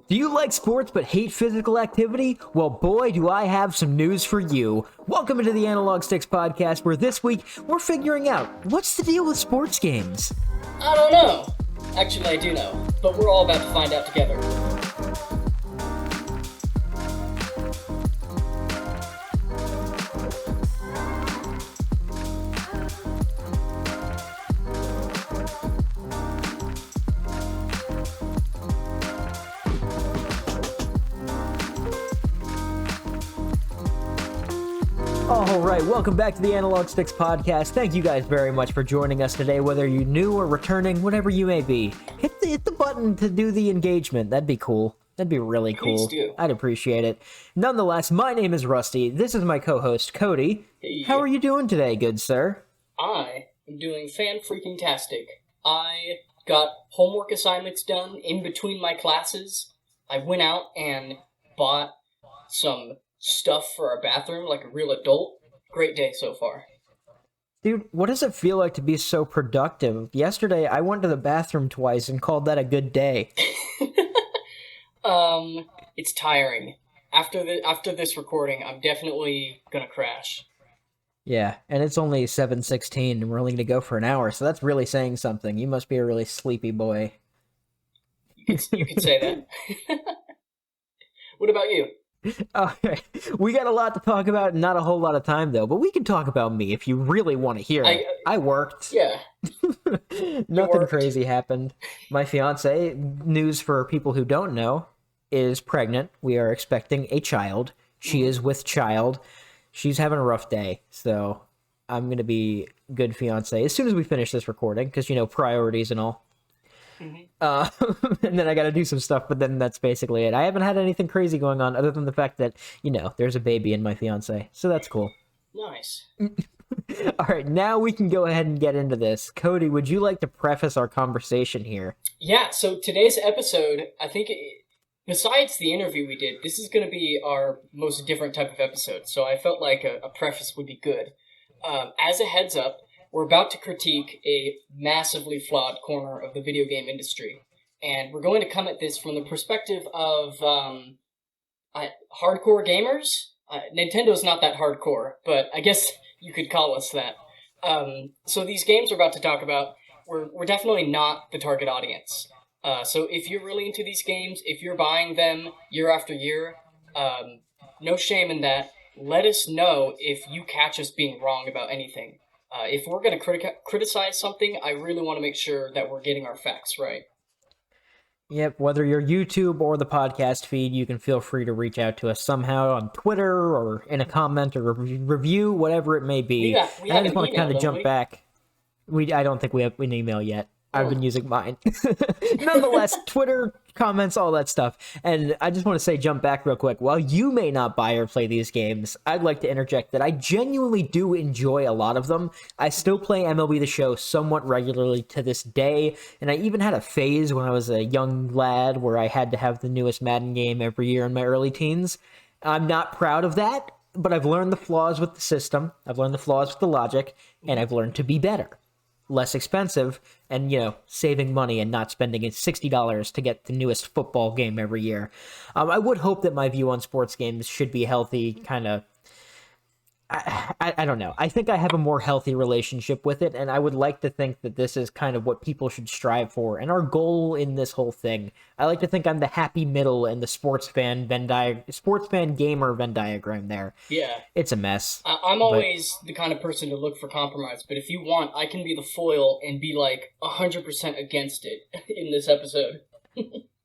Do you like sports but hate physical activity? Well, boy, do I have some news for you. Welcome into the Analog Sticks podcast, where this week we're figuring out what's the deal with sports games. I don't know. Actually, I do know, but we're all about to find out together. All right, welcome back to the Analog Sticks podcast. Thank you guys very much for joining us today, whether you're new or returning, whatever you may be. Hit the button to do the engagement. That'd be cool. That'd be really cool. Please do. I'd appreciate it. Nonetheless, my name is Rusty. This is my co-host, Cody. Hey. How are you doing today, good sir? I am doing fan-freaking-tastic. I got homework assignments done in between my classes. I went out and bought some stuff for our bathroom like a real adult. Great day so far. Dude, what does it feel like to be so productive? Yesterday, I went to the bathroom twice and called that a good day. It's tiring. After this recording, I'm definitely gonna crash. Yeah, and it's only 7:16, and we're only going to go for an hour, so that's really saying something. You must be a really sleepy boy. You could say that. What about you? Okay, we got a lot to talk about, not a whole lot of time, though, but we can talk about me if you really want to hear it. I worked. Yeah. Nothing crazy happened. My fiance, news for people who don't know, is pregnant. We are expecting a child. She is with child. She's having a rough day, so I'm going to be good fiance as soon as we finish this recording, because, priorities and all. Mm-hmm. And then I got to do some stuff, but then that's basically it. I haven't had anything crazy going on other than the fact that, there's a baby in my fiance, so that's cool. Nice. All right, now we can go ahead and get into this. Cody, would you like to preface our conversation here? Yeah, so today's episode, I think, besides the interview we did, this is going to be our most different type of episode, so I felt like a preface would be good. As a heads up, we're about to critique a massively flawed corner of the video game industry, and we're going to come at this from the perspective of hardcore gamers. Nintendo's not that hardcore, but I guess you could call us that. So these games we're about to talk about, we're definitely not the target audience. So if you're really into these games, if you're buying them year after year, no shame in that. Let us know if you catch us being wrong about anything. If we're going to criticize something, I really want to make sure that we're getting our facts right. Yep, whether you're YouTube or the podcast feed, you can feel free to reach out to us somehow on Twitter or in a comment or a review, whatever it may be. We I just want to kind of jump back. I don't think we have an email yet. I've been using mine. Nonetheless, Twitter, comments, all that stuff. And I just want to say, jump back real quick. While you may not buy or play these games, I'd like to interject that I genuinely do enjoy a lot of them. I still play MLB The Show somewhat regularly to this day. And I even had a phase when I was a young lad where I had to have the newest Madden game every year in my early teens. I'm not proud of that, but I've learned the flaws with the system. I've learned the flaws with the logic, and I've learned to be better. Less expensive, and, saving money and not spending $60 to get the newest football game every year. I would hope that my view on sports games should be healthy, kind of. I don't know. I think I have a more healthy relationship with it, and I would like to think that this is kind of what people should strive for, and our goal in this whole thing. I like to think I'm the happy middle in the sports fan gamer Venn diagram there. Yeah. It's a mess. I'm always the kind of person to look for compromise, but if you want, I can be the foil and be 100% against it in this episode.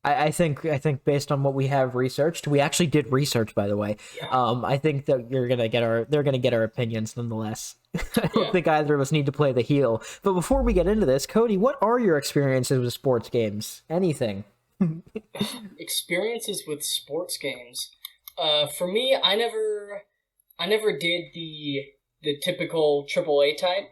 I think based on what we have researched, we actually did research, by the way. Yeah. I think that they're gonna get our opinions nonetheless. I don't think either of us need to play the heel. But before we get into this, Cody, what are your experiences with sports games? Anything? Experiences with sports games. For me, I never did the typical AAA type.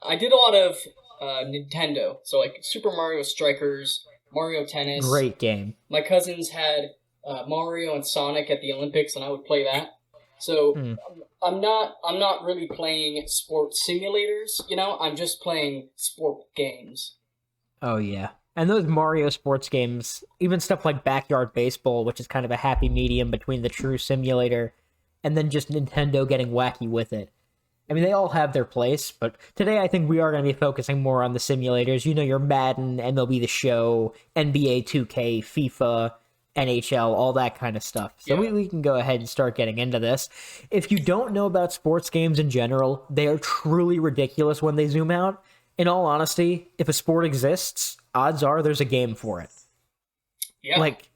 I did a lot of Nintendo, so Super Mario Strikers, Mario Tennis. Great game. My cousins had Mario and Sonic at the Olympics, and I would play that. So I'm not really playing sports simulators. I'm just playing sport games. Oh yeah, And those Mario sports games, even stuff like Backyard Baseball, which is kind of a happy medium between the true simulator and then just Nintendo getting wacky with it. I mean, they all have their place, but today I think we are going to be focusing more on the simulators. You know, your Madden, MLB The Show, NBA 2K, FIFA, NHL, all that kind of stuff. So we can go ahead and start getting into this. If you don't know about sports games in general, they are truly ridiculous when they zoom out. In all honesty, if a sport exists, odds are there's a game for it. Yeah. Like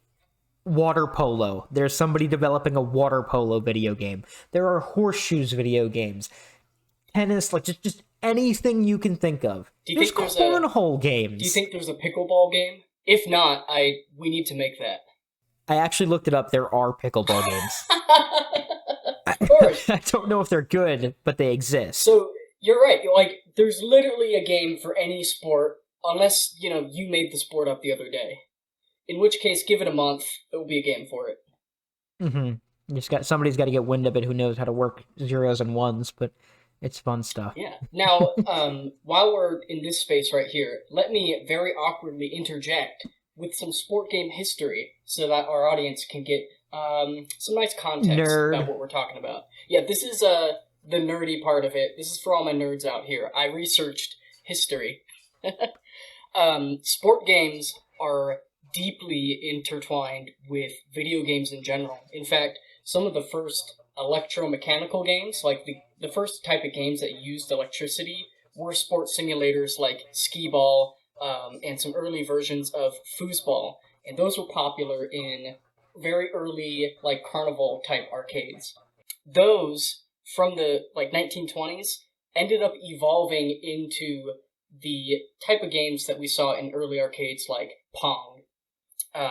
water polo. There's somebody developing a water polo video game. There are horseshoes video games. Tennis, like just anything you can think of. There's cornhole games. Do you think there's a pickleball game? If not, we need to make that. I actually looked it up. There are pickleball games. Of course. I don't know if they're good, but they exist. So you're right. Like, there's literally a game for any sport, unless you made the sport up the other day. In which case, give it a month. It will be a game for it. Mm-hmm. Somebody's got to get wind of it who knows how to work zeros and ones, but it's fun stuff. Yeah. Now, while we're in this space right here, let me very awkwardly interject with some sport game history so that our audience can get some nice context about what we're talking about. Yeah, this is the nerdy part of it. This is for all my nerds out here. I researched history. Sport games are deeply intertwined with video games in general. In fact, some of the first electromechanical games, like the first type of games that used electricity, were sports simulators like skee-ball and some early versions of foosball. And those were popular in very early, like, carnival-type arcades. Those, from the 1920s, ended up evolving into the type of games that we saw in early arcades like Pong.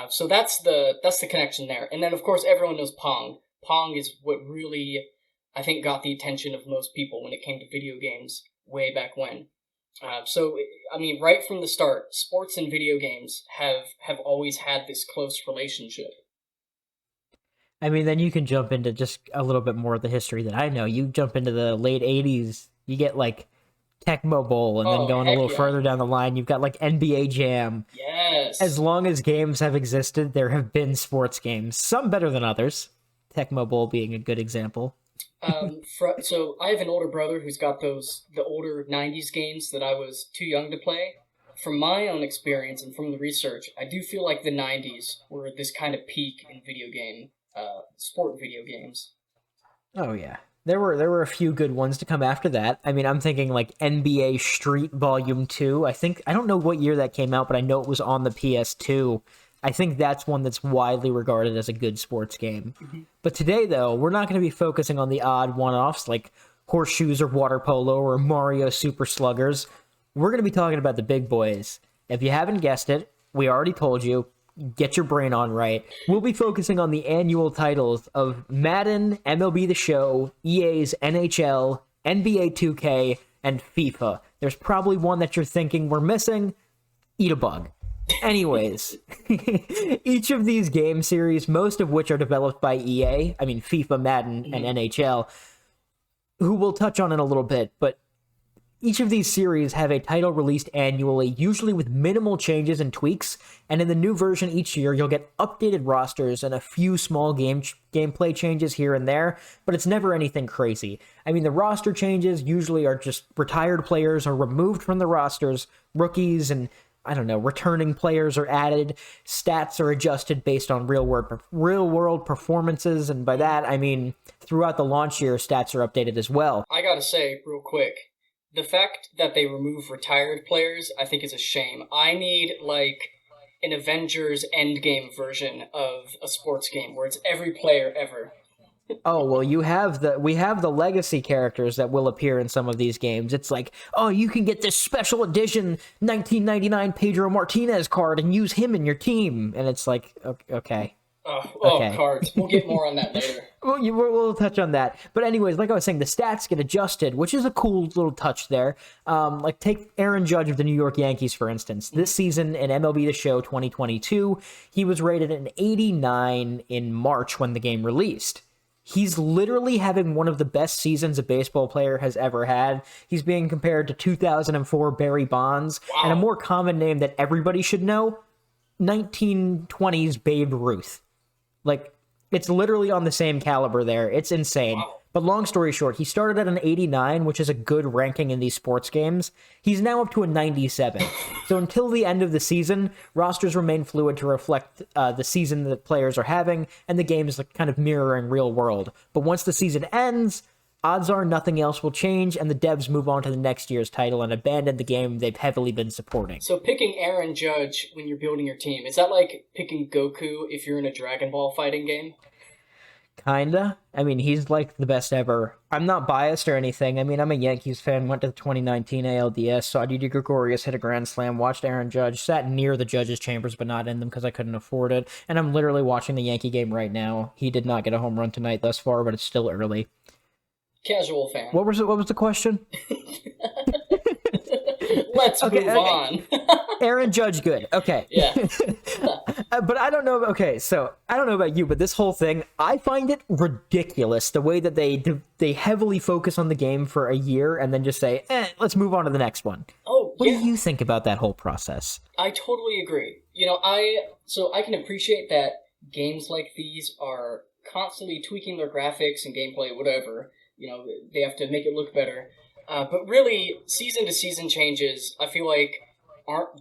So that's the connection there. And then, of course, everyone knows Pong. Pong is what really, I think, got the attention of most people when it came to video games way back when. So, I mean, right from the start, sports and video games have always had this close relationship. I mean, then you can jump into just a little bit more of the history that I know. You jump into the late 80s, you get, like, Tecmo Bowl, and then going a little further down the line, you've got, like, NBA Jam. Yes! As long as games have existed, there have been sports games. Some better than others. Tecmo Bowl being a good example. So I have an older brother who's got the older 90s games that I was too young to play. From my own experience and from the research, I do feel like the 90s were this kind of peak in sport video games. Oh yeah. There were a few good ones to come after that. I mean, I'm thinking like NBA Street Volume 2. I don't know what year that came out, but I know it was on the PS2. I think that's one that's widely regarded as a good sports game. Mm-hmm. But today, though, we're not going to be focusing on the odd one-offs like horseshoes or water polo or Mario Super Sluggers. We're going to be talking about the big boys. If you haven't guessed it, we already told you, get your brain on right. We'll be focusing on the annual titles of Madden, MLB The Show, EA's NHL, NBA 2K, and FIFA. There's probably one that you're thinking we're missing. Eat a bug. Anyways, each of these game series, most of which are developed by EA, I mean FIFA, Madden, and NHL, who we'll touch on in a little bit, but each of these series have a title released annually, usually with minimal changes and tweaks, and in the new version each year, you'll get updated rosters and a few small gameplay changes here and there, but it's never anything crazy. I mean, the roster changes usually are just retired players are removed from the rosters, rookies and returning players are added, stats are adjusted based on real-world performances, and by that, I mean, throughout the launch year, stats are updated as well. I gotta say, real quick, the fact that they remove retired players, I think is a shame. I need, like, an Avengers Endgame version of a sports game, where it's every player ever. Oh, well, we have the legacy characters that will appear in some of these games. It's like, oh, you can get this special edition 1999 Pedro Martinez card and use him in your team. And it's like, okay. Okay. Cards. We'll get more on that later. We'll touch on that. But anyways, like I was saying, the stats get adjusted, which is a cool little touch there. Like, take Aaron Judge of the New York Yankees, for instance. This season in MLB The Show 2022, he was rated an 89 in March when the game released. He's literally having one of the best seasons a baseball player has ever had. He's being compared to 2004 Barry Bonds, and a more common name that everybody should know, 1920s Babe Ruth. Like, it's literally on the same caliber there. It's insane. Wow. But long story short, he started at an 89, which is a good ranking in these sports games. He's now up to a 97. So until the end of the season, rosters remain fluid to reflect the season that players are having, and the game is kind of mirroring real world. But once the season ends, odds are nothing else will change, and the devs move on to the next year's title and abandon the game they've heavily been supporting. So picking Aaron Judge when you're building your team, is that like picking Goku if you're in a Dragon Ball fighting game? Kinda. I mean, he's like the best ever. I'm not biased or anything. I mean, I'm a Yankees fan, went to the 2019 ALDS, saw Didi Gregorius hit a grand slam, watched Aaron Judge, sat near the judges' chambers but not in them because I couldn't afford it, and I'm literally watching the Yankee game right now. He did not get a home run tonight thus far, but it's still early. Casual fan. What was the question? Let's move on. Aaron Judge, good. Okay. Yeah. But I don't know. Okay, so I don't know about you, but this whole thing, I find it ridiculous the way that they heavily focus on the game for a year and then just say, let's move on to the next one. Oh, What do you think about that whole process? I totally agree. You know, I can appreciate that games like these are constantly tweaking their graphics and gameplay, whatever. You know, they have to make it look better. But really, season-to-season changes, I feel like, aren't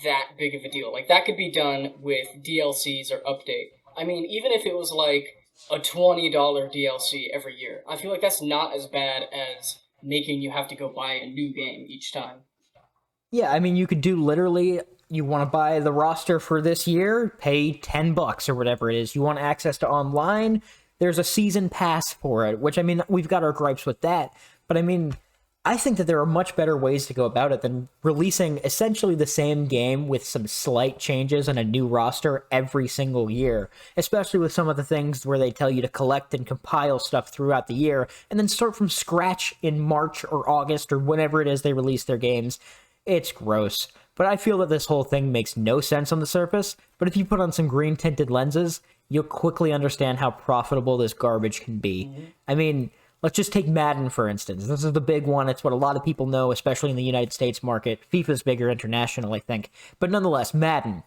that big of a deal. Like, that could be done with DLCs or update. I mean, even if it was like a $20 DLC every year, I feel like that's not as bad as making you have to go buy a new game each time. Yeah, I mean, you could do literally, you want to buy the roster for this year, pay $10 or whatever it is. You want access to online, there's a season pass for it, which, I mean, we've got our gripes with that. But, I mean, I think that there are much better ways to go about it than releasing essentially the same game with some slight changes and a new roster every single year, especially with some of the things where they tell you to collect and compile stuff throughout the year and then start from scratch in March or August or whenever it is they release their games. It's gross. But I feel that this whole thing makes no sense on the surface, but if you put on some green tinted lenses, you'll quickly understand how profitable this garbage can be. Mm-hmm. I mean, let's just take Madden, for instance. This is the big one. It's what a lot of people know, especially in the United States market. FIFA's bigger international, I think. But nonetheless, Madden.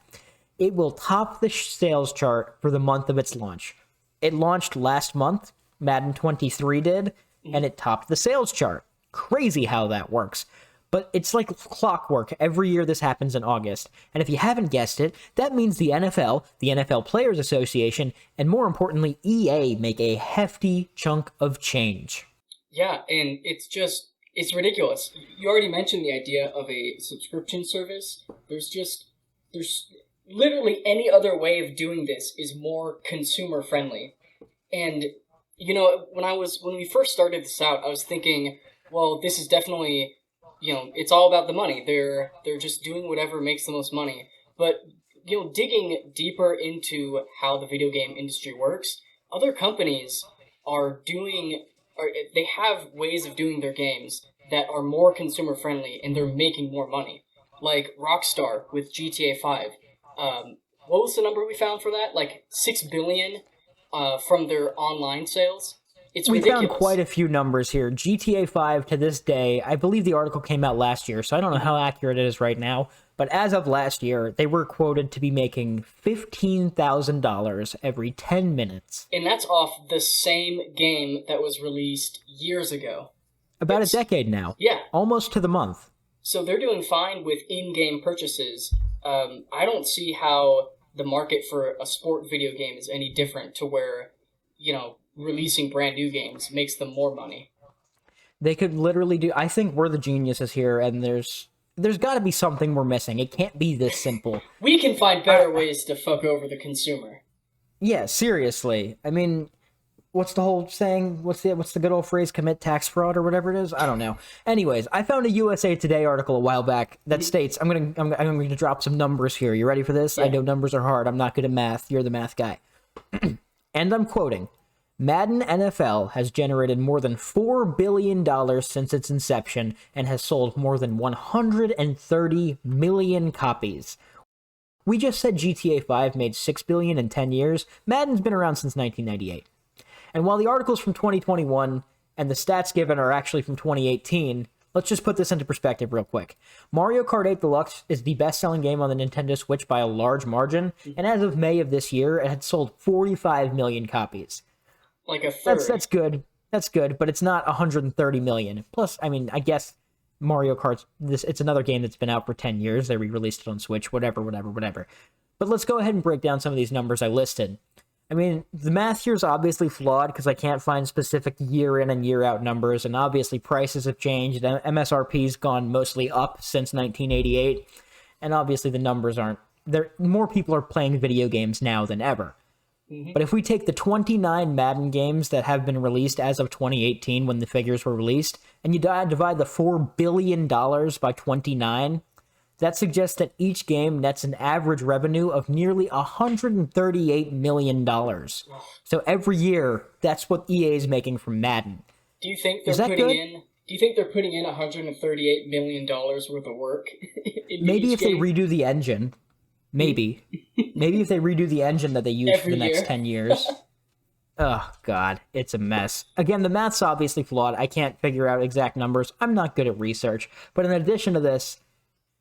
It will top the sales chart for the month of its launch. It launched last month. Madden 23 did. And it topped the sales chart. Crazy how that works. But it's like clockwork. Every year this happens in August. And if you haven't guessed it, that means the NFL, the NFL Players Association, and more importantly, EA make a hefty chunk of change. Yeah, and it's ridiculous. You already mentioned the idea of a subscription service. There's literally any other way of doing this is more consumer friendly. And, you know, when we first started this out, I was thinking, well, this is definitely, you know, it's all about the money. They're just doing whatever makes the most money. But, you know, digging deeper into how the video game industry works, other companies they have ways of doing their games that are more consumer friendly and they're making more money. Like Rockstar with GTA 5. What was the number we found for that? Like $6 billion from their online sales. It's ridiculous. We found quite a few numbers here. GTA 5 to this day, I believe the article came out last year, so I don't know how accurate it is right now, but as of last year, they were quoted to be making $15,000 every 10 minutes. And that's off the same game that was released years ago. About a decade now. Yeah. Almost to the month. So they're doing fine with in-game purchases. I don't see how the market for a sport video game is any different to where, you know, releasing brand new games makes them more money. They could literally do... I think we're the geniuses here, and there's got to be something we're missing. It can't be this simple. We can find better ways to fuck over the consumer. Yeah, seriously. I mean, what's the whole saying? What's the good old phrase? Commit tax fraud or whatever it is? I don't know. Anyways, I found a USA Today article a while back that states... I'm going to drop some numbers here. You ready for this? Yeah. I know numbers are hard. I'm not good at math. You're the math guy. And I'm quoting... Madden NFL has generated more than $4 billion since its inception and has sold more than 130 million copies. We just said GTA 5 made $6 billion in 10 years. Madden's been around since 1998. And while the article's from 2021 and the stats given are actually from 2018, let's just put this into perspective real quick. Mario Kart 8 Deluxe is the best-selling game on the Nintendo Switch by a large margin, and as of May of this year, it had sold 45 million copies. Like a third. That's good. That's good, but it's not 130 million. Plus, I mean, I guess Mario Kart's it's another game that's been out for 10 years. They re-released it on Switch, whatever. But let's go ahead and break down some of these numbers I listed. I mean, the math here is obviously flawed because I can't find specific year in and year out numbers, and obviously prices have changed. MSRP's gone mostly up since 1988, and obviously the numbers aren't there. More people are playing video games now than ever. Mm-hmm. But if we take the 29 Madden games that have been released as of 2018 when the figures were released, and you divide the $4 billion by 29, that suggests that each game nets an average revenue of nearly $138 million. So every year, that's what EA is making from Madden. Do you think they're putting in $138 million worth of work? Maybe if they redo the engine. Maybe if they redo the engine that they use for the next 10 years. Oh, God, it's a mess. Again, the math's obviously flawed. I can't figure out exact numbers. I'm not good at research. But in addition to this,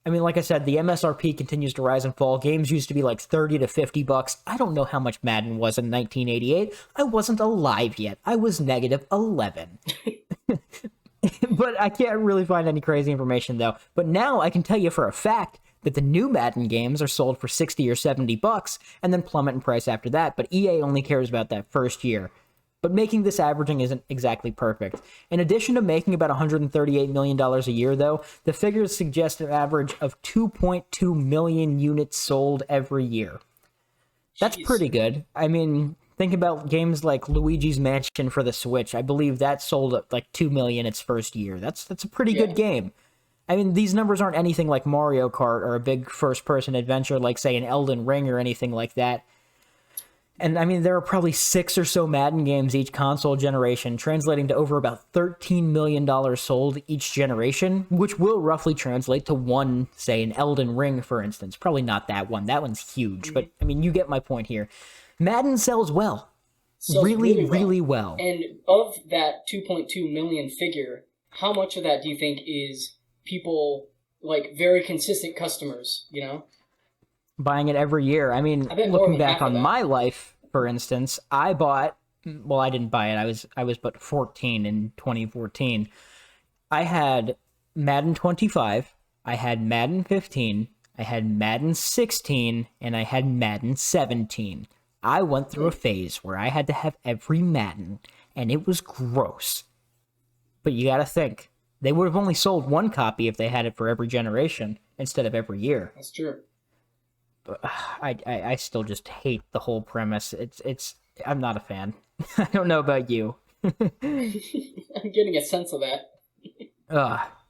I mean, like I said, the MSRP continues to rise and fall. Games used to be like $30 to $50. I don't know how much Madden was in 1988. I wasn't alive yet. I was negative 11. But I can't really find any crazy information, though. But now I can tell you for a fact that the new Madden games are sold for $60 or $70 and then plummet in price after that. But EA only cares about that first year. But making this averaging isn't exactly perfect. In addition to making about $138 million a year, though, the figures suggest an average of 2.2 million units sold every year. That's pretty good. I mean, think about games like Luigi's Mansion for the Switch. I believe that sold at like 2 million its first year. That's a pretty good game. I mean, these numbers aren't anything like Mario Kart or a big first-person adventure like, say, an Elden Ring or anything like that. And, I mean, there are probably 6 or so Madden games each console generation, translating to over about $13 million sold each generation, which will roughly translate to one, say, an Elden Ring, for instance. Probably not that one. That one's huge. But, I mean, you get my point here. Madden sells well. Really well. And of that 2.2 million figure, how much of that do you think is people, like, very consistent customers, you know? Buying it every year. I mean, looking back on my life, for instance, I didn't buy it. I was but 14 in 2014. I had Madden 25, I had Madden 15, I had Madden 16, and I had Madden 17. I went through a phase where I had to have every Madden, and it was gross. But you gotta think, they would have only sold one copy if they had it for every generation instead of every year. That's true. I still just hate the whole premise. I'm not a fan. I don't know about you. I'm getting a sense of that.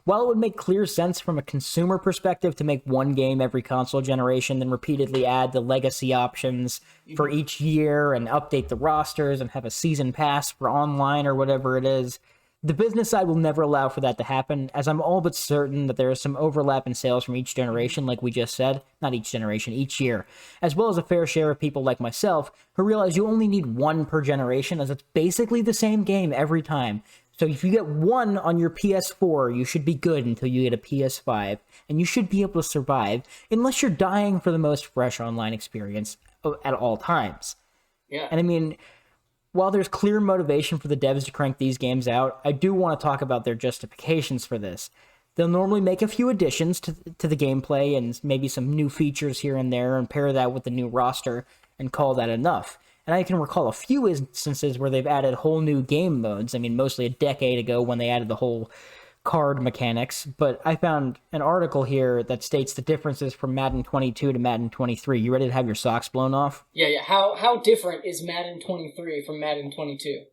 While it would make clear sense from a consumer perspective to make one game every console generation, then repeatedly add the legacy options for each year and update the rosters and have a season pass for online or whatever it is, the business side will never allow for that to happen, as I'm all but certain that there is some overlap in sales from each generation, like we just said. Not each generation, each year. As well as a fair share of people like myself who realize you only need one per generation, as it's basically the same game every time. So if you get one on your PS4, you should be good until you get a PS5, and you should be able to survive, unless you're dying for the most fresh online experience at all times. Yeah. And I mean, while there's clear motivation for the devs to crank these games out, I do want to talk about their justifications for this. They'll normally make a few additions to the gameplay and maybe some new features here and there and pair that with the new roster and call that enough. And I can recall a few instances where they've added whole new game modes. I mean, mostly a decade ago when they added the whole card mechanics, but I found an article here that states the differences from Madden 22 to Madden 23. You ready to have your socks blown off? Yeah. How different is Madden 23 from Madden 22?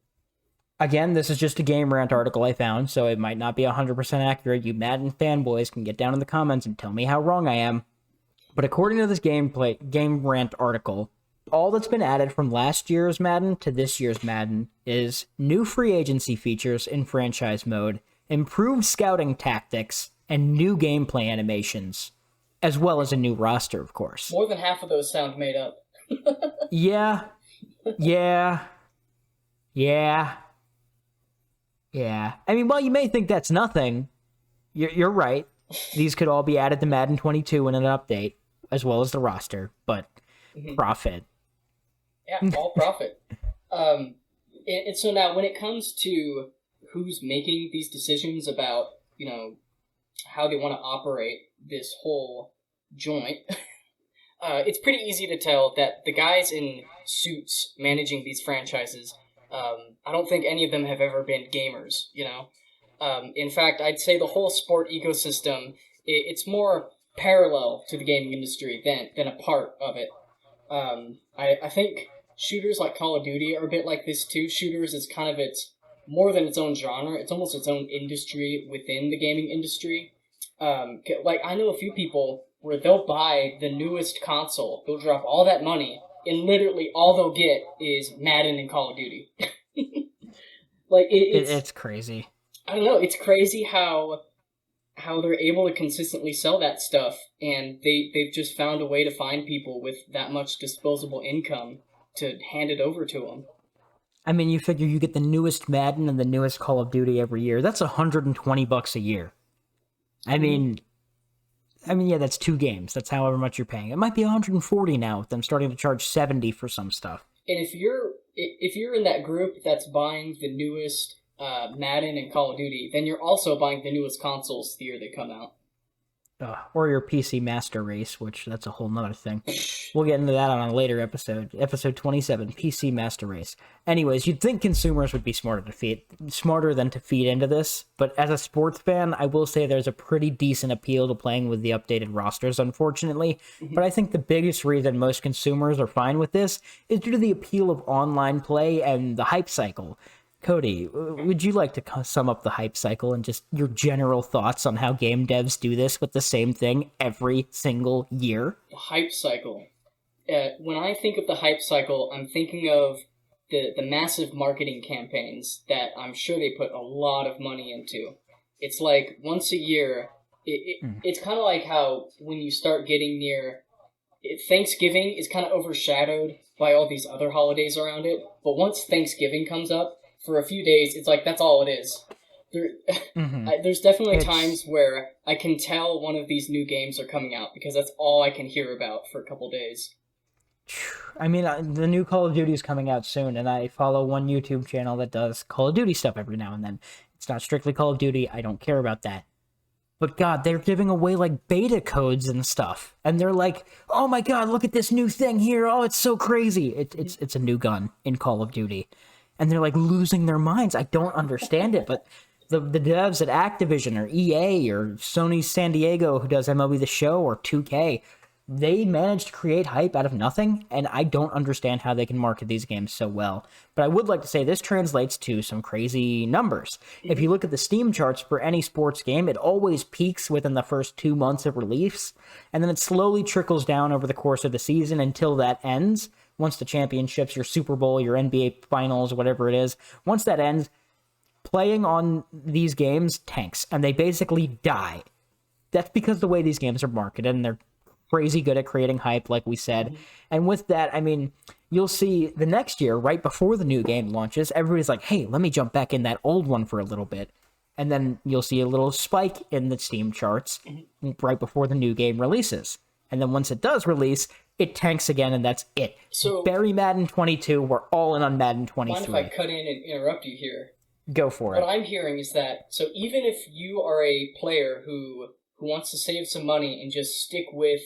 Again, this is just a Game Rant article I found, so it might not be 100% accurate. You Madden fanboys can get down in the comments and tell me how wrong I am. But according to this Game Rant article, all that's been added from last year's Madden to this year's Madden is new free agency features in franchise mode, improved scouting tactics, and new gameplay animations, as well as a new roster, of course. More than half of those sound made up. Yeah. Yeah. Yeah. I mean, while you may think that's nothing, you're right. These could all be added to Madden 22 in an update, as well as the roster, but Mhm. profit. Yeah, all profit. And so now, when it comes to who's making these decisions about, how they want to operate this whole joint, it's pretty easy to tell that the guys in suits managing these franchises, I don't think any of them have ever been gamers, In fact, I'd say the whole sport ecosystem, it's more parallel to the gaming industry than a part of it. I think shooters like Call of Duty are a bit like this too. Shooters is kind of more than its own genre. It's almost its own industry within the gaming industry. Like I know a few people where they'll buy the newest console, they'll drop all that money, and literally all they'll get is Madden and Call of Duty. Like It's crazy. I don't know. It's crazy how they're able to consistently sell that stuff, and they've just found a way to find people with that much disposable income to hand it over to them. I mean, you figure you get the newest Madden and the newest Call of Duty every year. That's $120 a year. I mean, yeah, that's 2 games. That's however much you're paying. It might be 140 now with them starting to charge 70 for some stuff. And if you're in that group that's buying the newest Madden and Call of Duty, then you're also buying the newest consoles the year they come out. Or your PC Master Race, which that's a whole nother thing. We'll get into that on a later episode. Episode 27, PC Master Race. Anyways, you'd think consumers would be smarter than to feed into this, but as a sports fan, I will say there's a pretty decent appeal to playing with the updated rosters, unfortunately. But I think the biggest reason most consumers are fine with this is due to the appeal of online play and the hype cycle. Cody, would you like to sum up the hype cycle and just your general thoughts on how game devs do this with the same thing every single year? The hype cycle. When I think of the hype cycle, I'm thinking of the massive marketing campaigns that I'm sure they put a lot of money into. It's like once a year, it's kind of like how when you start getting near Thanksgiving is kind of overshadowed by all these other holidays around it. But once Thanksgiving comes up, for a few days, it's like that's all it is. There's definitely times where I can tell one of these new games are coming out because that's all I can hear about for a couple days. I mean, the new Call of Duty is coming out soon, and I follow one YouTube channel that does Call of Duty stuff every now and then. It's not strictly Call of Duty. I don't care about that. But God, they're giving away like beta codes and stuff, and they're like, "Oh my God, look at this new thing here! Oh, it's so crazy!" It's a new gun in Call of Duty. And they're like losing their minds. I don't understand it, but the devs at Activision or EA or Sony San Diego, who does MLB The Show, or 2K, they managed to create hype out of nothing, and I don't understand how they can market these games so well. But I would like to say this translates to some crazy numbers. If you look at the Steam charts for any sports game, it always peaks within the first 2 months of release, and then it slowly trickles down over the course of the season until that ends. Once the championships, your Super Bowl, your NBA Finals, whatever it is, once that ends, playing on these games tanks, and they basically die. That's because the way these games are marketed, and they're crazy good at creating hype, like we said. And with that, I mean, you'll see the next year, right before the new game launches, everybody's like, hey, let me jump back in that old one for a little bit. And then you'll see a little spike in the Steam charts right before the new game releases. And then once it does release, it tanks again, and that's it. So bury Madden 22. We're all in on Madden 23. Mind if I cut in and interrupt you here? Go for it. What I'm hearing is that, so even if you are a player who wants to save some money and just stick with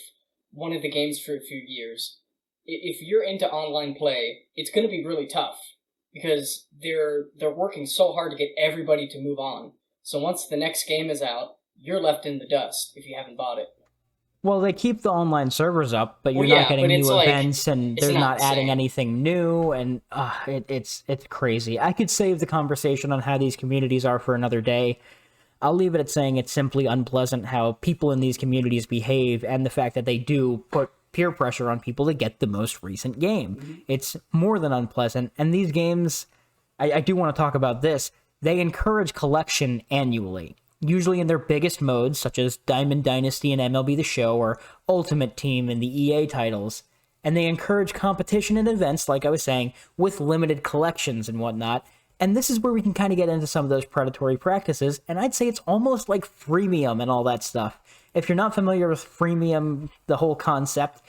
one of the games for a few years, if you're into online play, it's going to be really tough because they're working so hard to get everybody to move on. So once the next game is out, you're left in the dust if you haven't bought it. Well, they keep the online servers up, but you're not getting new events, and they're not adding anything new, and it's crazy. I could save the conversation on how these communities are for another day. I'll leave it at saying it's simply unpleasant how people in these communities behave, and the fact that they do put peer pressure on people to get the most recent game. It's more than unpleasant, and these games, I do want to talk about this, they encourage collection annually. Usually in their biggest modes, such as Diamond Dynasty and MLB The Show, or Ultimate Team in the EA titles. and they encourage competition in events, like I was saying, with limited collections and whatnot. And this is where we can kind of get into some of those predatory practices, and I'd say it's almost like freemium and all that stuff. If you're not familiar with freemium, the whole concept,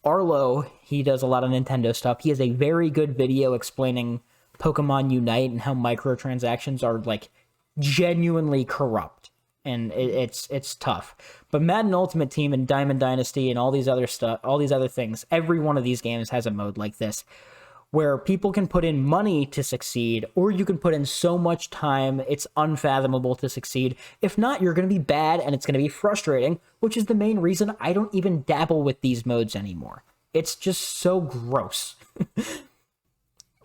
Arlo, he does a lot of Nintendo stuff. He has a very good video explaining Pokemon Unite and how microtransactions are like genuinely corrupt, and it's tough. But Madden Ultimate Team and Diamond Dynasty and all these other stuff, all these other things, every one of these games has a mode like this, where people can put in money to succeed, or you can put in so much time it's unfathomable to succeed. If not, you're going to be bad and it's going to be frustrating, which is the main reason I don't even dabble with these modes anymore. It's just so gross.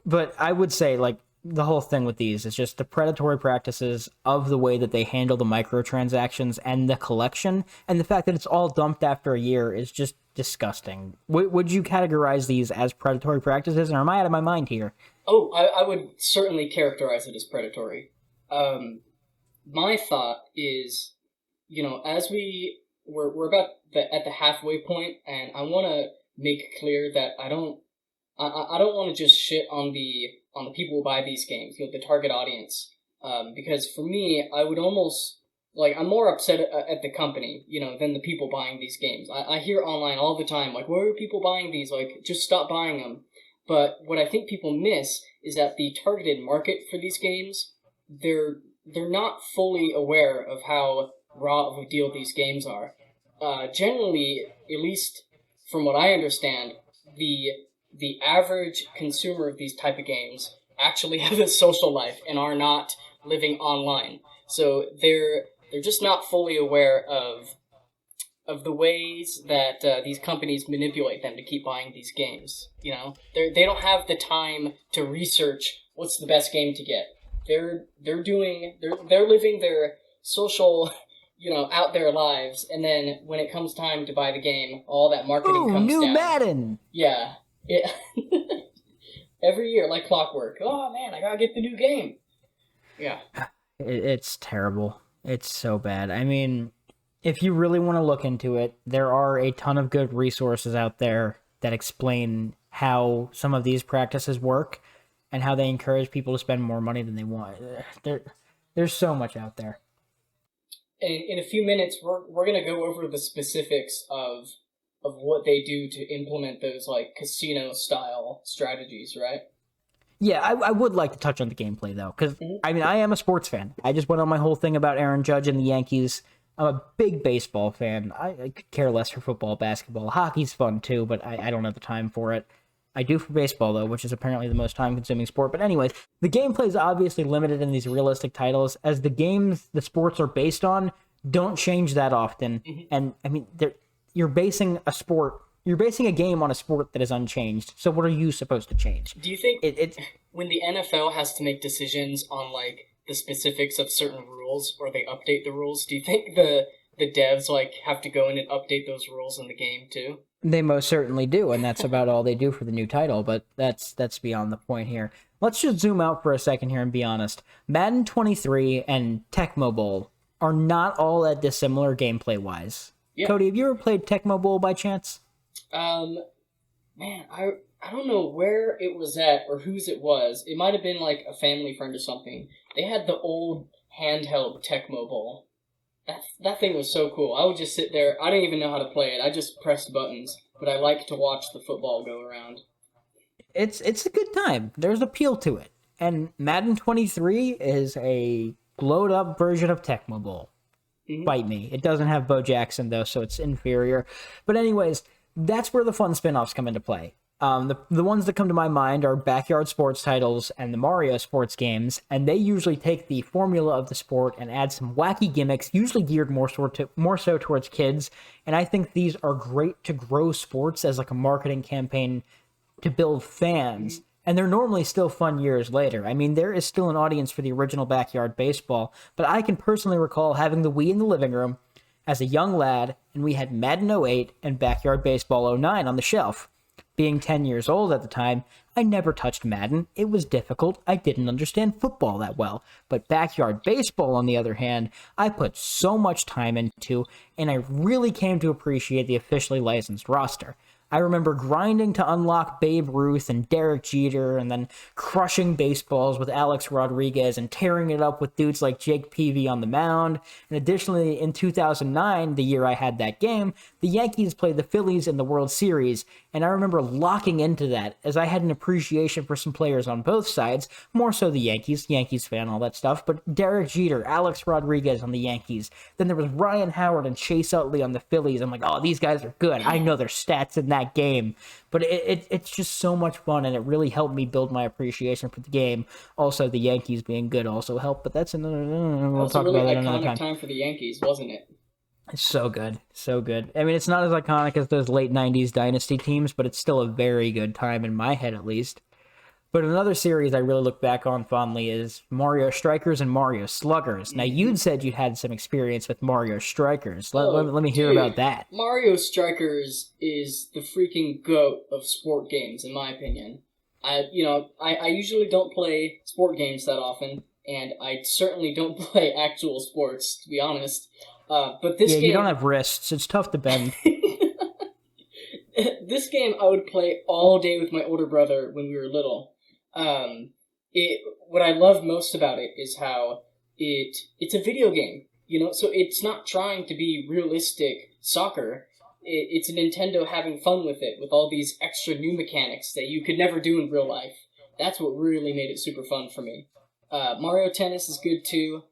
But I would say, like, the whole thing with these is just the predatory practices of the way that they handle the microtransactions and the collection, and the fact that it's all dumped after a year is just disgusting. Would you categorize these as predatory practices, or am I out of my mind here? Oh, I would certainly characterize it as predatory. My thought is, as we're about at the halfway point, and I want to make clear that I don't want to just shit on the people who buy these games, the target audience, because for me, I would almost, I'm more upset at the company, than the people buying these games. I hear online all the time, why are people buying these? Just stop buying them. But what I think people miss is that the targeted market for these games, they're not fully aware of how raw of a deal these games are. Generally, at least from what I understand, the average consumer of these type of games actually have a social life and are not living online. So they're just not fully aware of the ways that these companies manipulate them to keep buying these games. They don't have the time to research what's the best game to get. They're living their social, out there lives, and then when it comes time to buy the game, all that marketing comes new down. Madden. Yeah. Every year, like clockwork. Oh man, I gotta get the new game. Yeah. It's terrible. It's so bad. I mean, if you really want to look into it, there are a ton of good resources out there that explain how some of these practices work and how they encourage people to spend more money than they want. There's so much out there. In a few minutes, we're gonna go over the specifics of what they do to implement those casino-style strategies, right? Yeah, I would like to touch on the gameplay, though, because, I mean, I am a sports fan. I just went on my whole thing about Aaron Judge and the Yankees. I'm a big baseball fan. I could care less for football, basketball. Hockey's fun, too, but I don't have the time for it. I do for baseball, though, which is apparently the most time-consuming sport. But anyways, the gameplay is obviously limited in these realistic titles, as the games the sports are based on don't change that often. And, I mean, you're basing a game on a sport that is unchanged. So what are you supposed to change? Do you think when the NFL has to make decisions on the specifics of certain rules, or they update the rules, do you think the devs have to go in and update those rules in the game too? They most certainly do, and that's about all they do for the new title, but that's beyond the point here. Let's just zoom out for a second here and be honest. Madden 23 and Tecmo Bowl are not all that dissimilar gameplay-wise. Yeah. Cody, have you ever played Tecmo Bowl by chance? Man, I don't know where it was at or whose it was. It might have been a family friend or something. They had the old handheld Tecmo Bowl. That thing was so cool. I would just sit there. I didn't even know how to play it. I just pressed buttons, but I liked to watch the football go around. It's a good time. There's appeal to it. And Madden 23 is a glowed up version of Tecmo Bowl. Bite me. It doesn't have Bo Jackson, though, so it's inferior. But anyways, that's where the fun spin-offs come into play. The ones that come to my mind are Backyard Sports titles and the Mario sports games, and they usually take the formula of the sport and add some wacky gimmicks, usually geared more so towards kids. And I think these are great to grow sports as a marketing campaign to build fans. And they're normally still fun years later. I mean, there is still an audience for the original Backyard Baseball, but I can personally recall having the Wii in the living room as a young lad, and we had Madden 08 and Backyard Baseball 09 on the shelf. Being 10 years old at the time, I never touched Madden. It was difficult. I didn't understand football that well. But Backyard Baseball, on the other hand, I put so much time into, and I really came to appreciate the officially licensed roster. I remember grinding to unlock Babe Ruth and Derek Jeter, and then crushing baseballs with Alex Rodriguez and tearing it up with dudes like Jake Peavy on the mound. And additionally, in 2009, the year I had that game, the Yankees played the Phillies in the World Series, and I remember locking into that as I had an appreciation for some players on both sides, more so the Yankees fan, all that stuff, but Derek Jeter, Alex Rodriguez on the Yankees. Then there was Ryan Howard and Chase Utley on the Phillies. I'm like, oh, these guys are good. I know their stats in that game. But it's just so much fun, and it really helped me build my appreciation for the game. Also, the Yankees being good also helped, but that's another... We'll talk about that another time. That was a really iconic time for the Yankees, wasn't it? It's so good. So good. I mean, it's not as iconic as those late 90s Dynasty teams, but it's still a very good time in my head, at least. But another series I really look back on fondly is Mario Strikers and Mario Sluggers. Now, you'd said you had some experience with Mario Strikers. Let me hear about that. Mario Strikers is the freaking GOAT of sport games, in my opinion. I usually don't play sport games that often, and I certainly don't play actual sports, to be honest. But this game... you don't have wrists. It's tough to bend. This game I would play all day with my older brother when we were little. What I love most about it is how it's a video game, so it's not trying to be realistic soccer. It's a Nintendo having fun with it, with all these extra new mechanics that you could never do in real life. That's what really made it super fun for me. Mario Tennis is good too.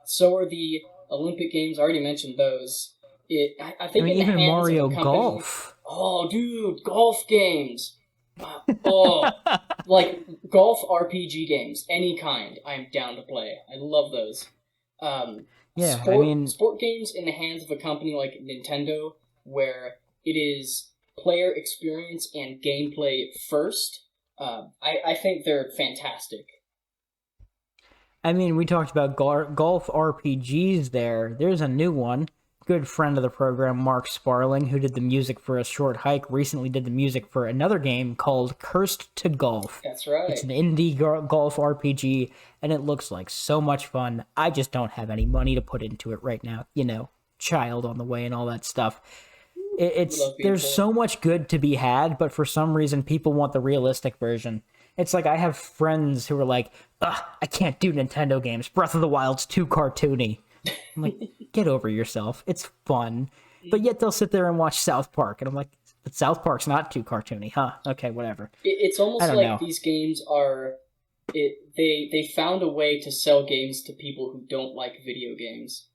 So are the Olympic Games. I already mentioned those. I think in the even hands Mario of a company, Golf. Oh, dude, golf games. Like golf RPG games, any kind, I'm down to play. I love those. Sport games in the hands of a company like Nintendo, where it is player experience and gameplay first. I think they're fantastic. I mean, we talked about golf RPGs there. There's a new one. Good friend of the program, Mark Sparling, who did the music for A Short Hike, recently did the music for another game called Cursed to Golf. That's right. It's an indie golf RPG, and it looks like so much fun. I just don't have any money to put into it right now. Child on the way and all that stuff. There's so much good to be had, but for some reason, people want the realistic version. It's like I have friends who are like, ugh, I can't do Nintendo games. Breath of the Wild's too cartoony. I'm like, get over yourself. It's fun. But yet they'll sit there and watch South Park. And I'm like, but South Park's not too cartoony, huh? Okay, whatever. It's almost like these games are... They found a way to sell games to people who don't like video games.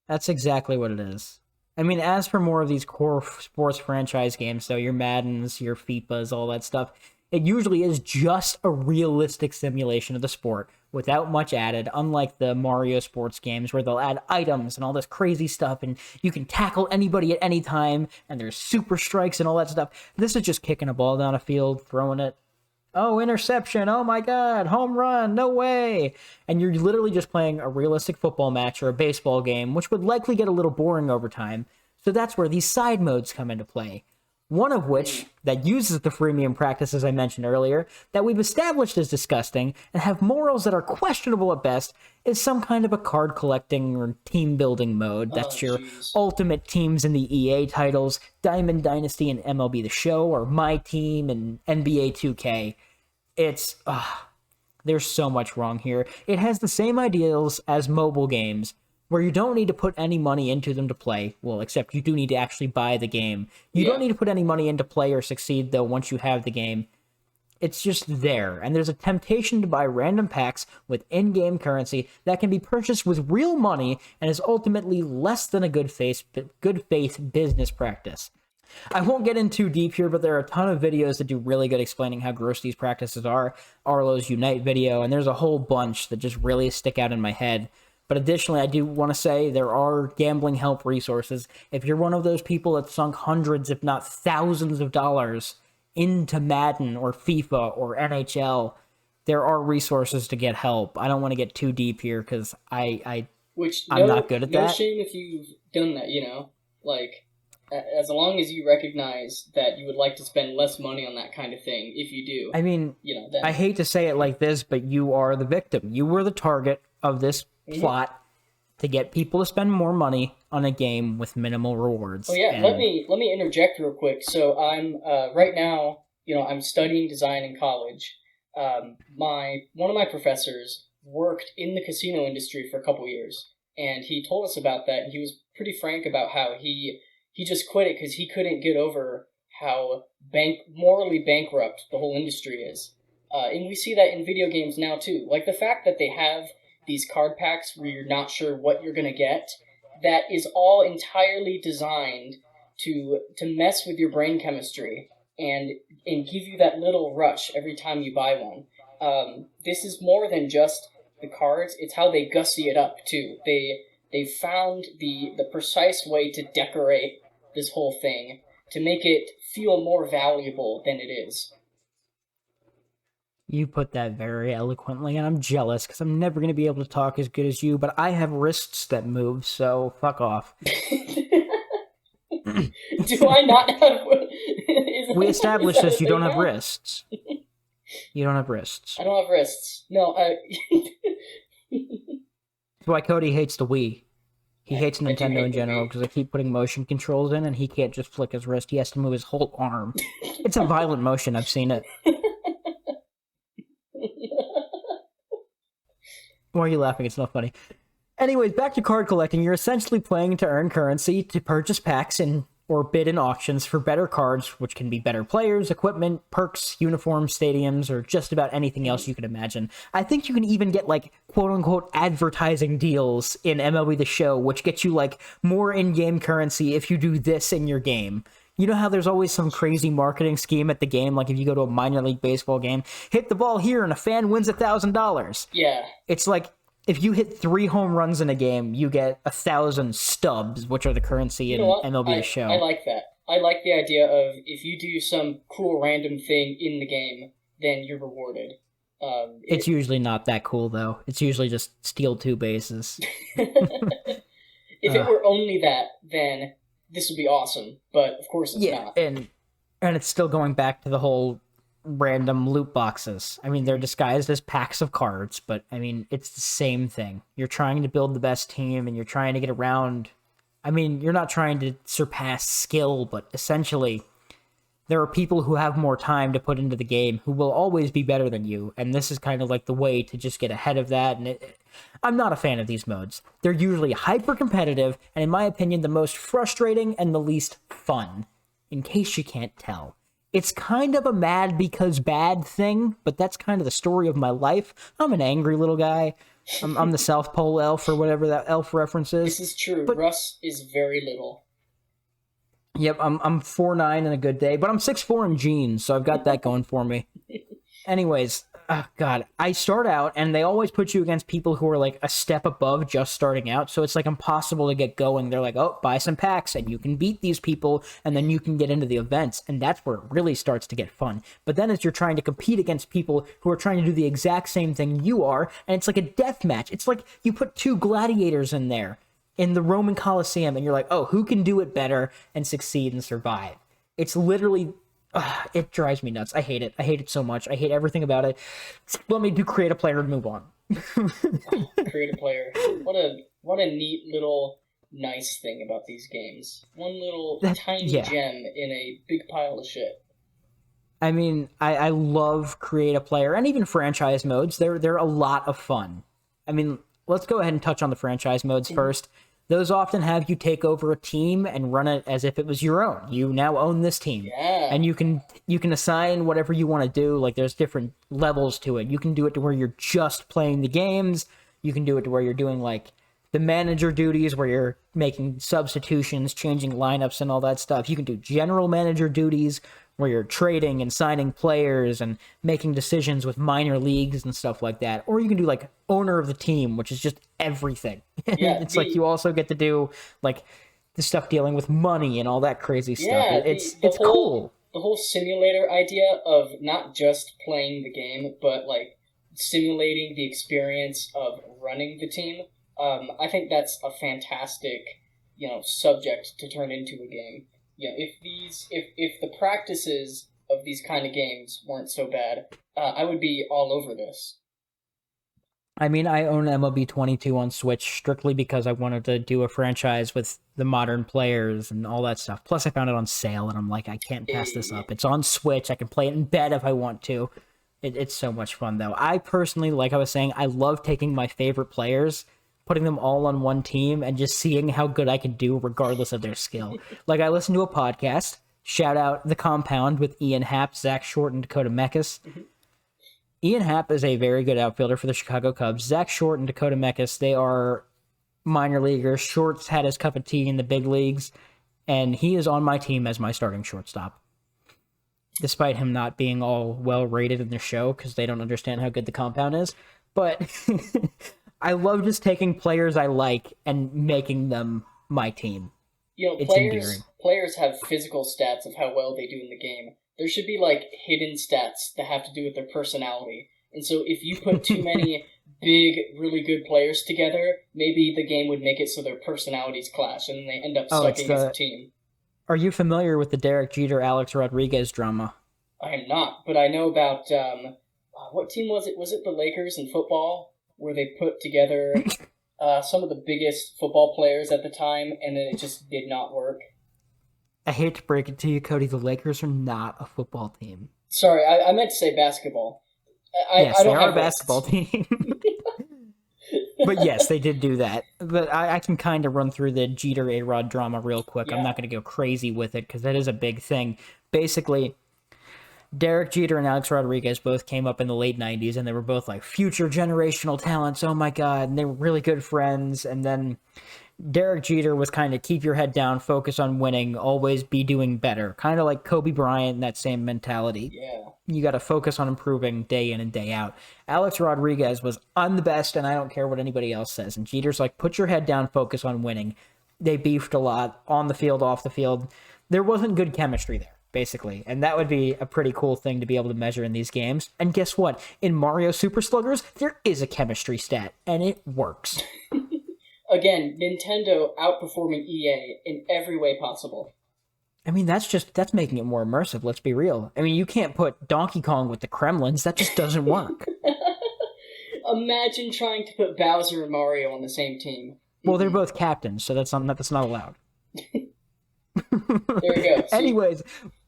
That's exactly what it is. I mean, as for more of these core sports franchise games, so your Maddens, your FIFAs, all that stuff, it usually is just a realistic simulation of the sport without much added, unlike the Mario sports games where they'll add items and all this crazy stuff, and you can tackle anybody at any time, and there's super strikes and all that stuff. This is just kicking a ball down a field, throwing it. Oh, interception. Oh my God. Home run. No way. And you're literally just playing a realistic football match or a baseball game, which would likely get a little boring over time. So that's where these side modes come into play. One of which, that uses the freemium practices I mentioned earlier, that we've established as disgusting and have morals that are questionable at best, is some kind of a card collecting or team building mode. That's your ultimate teams in the EA titles, Diamond Dynasty and MLB The Show, or My Team and NBA 2K. There's so much wrong here. It has the same ideals as mobile games, where you don't need to put any money into them to play. Well, except you do need to actually buy the game. You don't need to put any money into play or succeed, though, once you have the game. It's just there, and there's a temptation to buy random packs with in-game currency that can be purchased with real money and is ultimately less than a good faith business practice. I won't get in too deep here, but there are a ton of videos that do really good explaining how gross these practices are. Arlo's Unite video, and there's a whole bunch that just really stick out in my head. But additionally, I do want to say there are gambling help resources. If you're one of those people that sunk hundreds, if not thousands of dollars into Madden or FIFA or NHL, there are resources to get help. I don't want to get too deep here because I'm not good at that. No shame if you've done that, as long as you recognize that you would like to spend less money on that kind of thing, if you do. I mean, then... I hate to say it like this, but you are the victim. You were the target of this plot. to get people to spend more money on a game with minimal rewards. Oh yeah, And let me interject real quick. So I'm right now, I'm studying design in college. My one of my professors worked in the casino industry for a couple years, and he told us about that. And he was pretty frank about how he just quit it because he couldn't get over how morally bankrupt the whole industry is. And we see that in video games now too. Like the fact that they have these card packs where you're not sure what you're gonna get, that is all entirely designed to mess with your brain chemistry and give you that little rush every time you buy one. This is more than just the cards; it's how they gussy it up too. They found the precise way to decorate this whole thing to make it feel more valuable than it is. you put that very eloquently, and I'm jealous because I'm never going to be able to talk as good as you, but I have wrists that move, so fuck off. Do I not have? We established is that this, a you don't thing have now? wrists. You don't have wrists. I don't have wrists. No, That's why Cody hates the Wii. He hates I do Nintendo hate in the general Wii. because I keep putting motion controls in and he can't just flick his wrist. He has to move his whole arm. It's a violent motion. I've seen it. Why are you laughing? It's not funny. Anyways, back to card collecting. You're essentially playing to earn currency to purchase packs or bid in auctions for better cards, which can be better players, equipment, perks, uniforms, stadiums, or just about anything else you can imagine. I think you can even get, like, quote-unquote advertising deals in MLB The Show, which gets you, like, more in-game currency if you do this in your game. You know how there's always some crazy marketing scheme at the game, like if you go to a minor league baseball game, hit the ball here and a fan wins $1,000. Yeah. It's like, if you hit 3 home runs in a game, you get 1,000 stubs, which are the currency You know in what? MLB The I Show. like that. I like the idea of if you do some cool random thing in the game, then you're rewarded. It's usually not that cool, though. It's usually just steal 2 bases. If it were only that, then this would be awesome. But of course, it's Yeah, not. and it's still going back to the whole random loot boxes. I mean, they're disguised as packs of cards, but I mean, it's the same thing. You're trying to build the best team and you're trying to get around. I mean, you're not trying to surpass skill, but essentially, there are people who have more time to put into the game who will always be better than you, and this is kind of like the way to just get ahead of that. And I'm not a fan of these modes. They're usually hyper competitive, and in my opinion, the most frustrating and the least fun. In case you can't tell, it's kind of a mad because bad thing, but that's kind of the story of my life. I'm an angry little guy. I'm the South Pole elf or whatever that elf reference is. This is true. But Russ is very little. yep, I'm 4'9" in a good day, but I'm 6'4" in jeans, so I've got that going for me. Anyways, oh God, I start out, and they always put you against people who are like a step above just starting out, so it's like impossible to get going. They're like, oh, buy some packs, and you can beat these people, and then you can get into the events, and that's where it really starts to get fun. But then as you're trying to compete against people who are trying to do the exact same thing you are, and it's like a death match. It's like you put 2 gladiators in there in the Roman Colosseum, and you're like, oh, who can do it better and succeed and survive? It's literally... it drives me nuts. I hate it. I hate it so much. I hate everything about it. Let me do create a player and move on. Create a player. What a neat little nice thing about these games. One little tiny Yeah. gem in a big pile of shit. I mean, I love create a player and even franchise modes. They're a lot of fun. I mean, let's go ahead and touch on the franchise modes first. Those often have you take over a team and run it as if it was your own. You now own this team. Yeah. And you can assign whatever you want to do. Like, there's different levels to it. You can do it to where you're just playing the games. You can do it to where you're doing, like, the manager duties, where you're making substitutions, changing lineups, and all that stuff. You can do general manager duties, where you're trading and signing players and making decisions with minor leagues and stuff like that. Or you can do, like, owner of the team, which is just everything. Yeah, It's like you also get to do, like, the stuff dealing with money and all that crazy stuff. Yeah, It's the whole, cool. The whole simulator idea of not just playing the game, but like simulating the experience of running the team. I think that's a fantastic, subject to turn into a game. If the practices of these kind of games weren't so bad, I would be all over this. I mean, I own MLB 22 on Switch strictly because I wanted to do a franchise with the modern players and all that stuff. Plus, I found it on sale, and I'm like, I can't pass this Eh, up. It's on Switch. I can play it in bed if I want to. It's so much fun, though. I personally, like I was saying, I love taking my favorite players, putting them all on one team, and just seeing how good I can do regardless of their skill. Like, I listened to a podcast. Shout out The Compound with Ian Happ, Zach Short, and Dakota Mekas. Ian Happ is a very good outfielder for the Chicago Cubs. Zach Short and Dakota Mekas, they are minor leaguers. Short's had his cup of tea in the big leagues, and he is on my team as my starting shortstop. Despite him not being all well rated in the show because they don't understand how good the compound is. But I love just taking players I like and making them my team. You know, It's endearing. players have physical stats of how well they do in the game. There should be like hidden stats that have to do with their personality. And so if you put too many big, really good players together, maybe the game would make it so their personalities clash and then they end up Oh, it's sucking as a the. team. Are you familiar with the Derek Jeter Alex Rodriguez drama? I am not, but I know about what team was it? Was it the Lakers in football where they put together some of the biggest football players at the time, and then it just did not work? I hate to break it to you, Cody. The Lakers are not a football team. Sorry, I meant to say basketball. Yes, I they don't are have a basketball team. But yes, they did do that. But I can kind of run through the Jeter A-Rod drama real quick. I'm Yeah. not going to go crazy with it because that is a big thing. Basically, Derek Jeter and Alex Rodriguez both came up in the late 90s, and they were both like future generational talents. Oh my God. And they were really good friends. And then Derek Jeter was kind of keep your head down, focus on winning, always be doing better. Kind of like Kobe Bryant, that same mentality. Yeah. You got to focus on improving day in and day out. Alex Rodriguez was, I'm the best, and I don't care what anybody else says. And Jeter's like, put your head down, focus on winning. They beefed a lot on the field, off the field. There wasn't good chemistry there, basically. And that would be a pretty cool thing to be able to measure in these games. And guess what? In Mario Super Sluggers, there is a chemistry stat, and it works. Again, Nintendo outperforming EA in every way possible. I mean, that's making it more immersive, let's be real. I mean, you can't put Donkey Kong with the Kremlins. That just doesn't work. Imagine trying to put Bowser and Mario on the same team. Well, they're both captains, so that's not allowed. There you go. See? Anyways,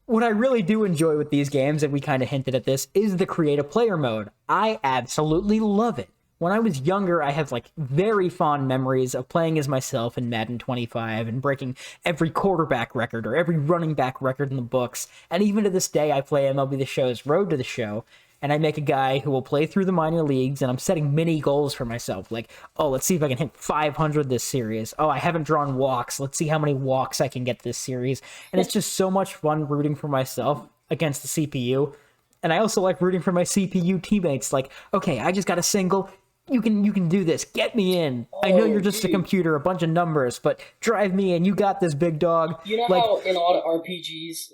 what I really do enjoy with these games, and we kind of hinted at this, is the creative player mode. I absolutely love it. When I was younger, I have like very fond memories of playing as myself in Madden 25 and breaking every quarterback record or every running back record in the books. And even to this day, I play MLB The Show's Road to the Show, and I make a guy who will play through the minor leagues, and I'm setting mini goals for myself. Like, oh, let's see if I can hit 500 this series. Oh, I haven't drawn walks. Let's see how many walks I can get this series. And it's just so much fun rooting for myself against the CPU. And I also like rooting for my CPU teammates. Like, okay, I just got a single. You can do this. Get me in. I know you're just a computer, a bunch of numbers, but drive me in. You got this, big dog. You know like, how in a lot of RPGs,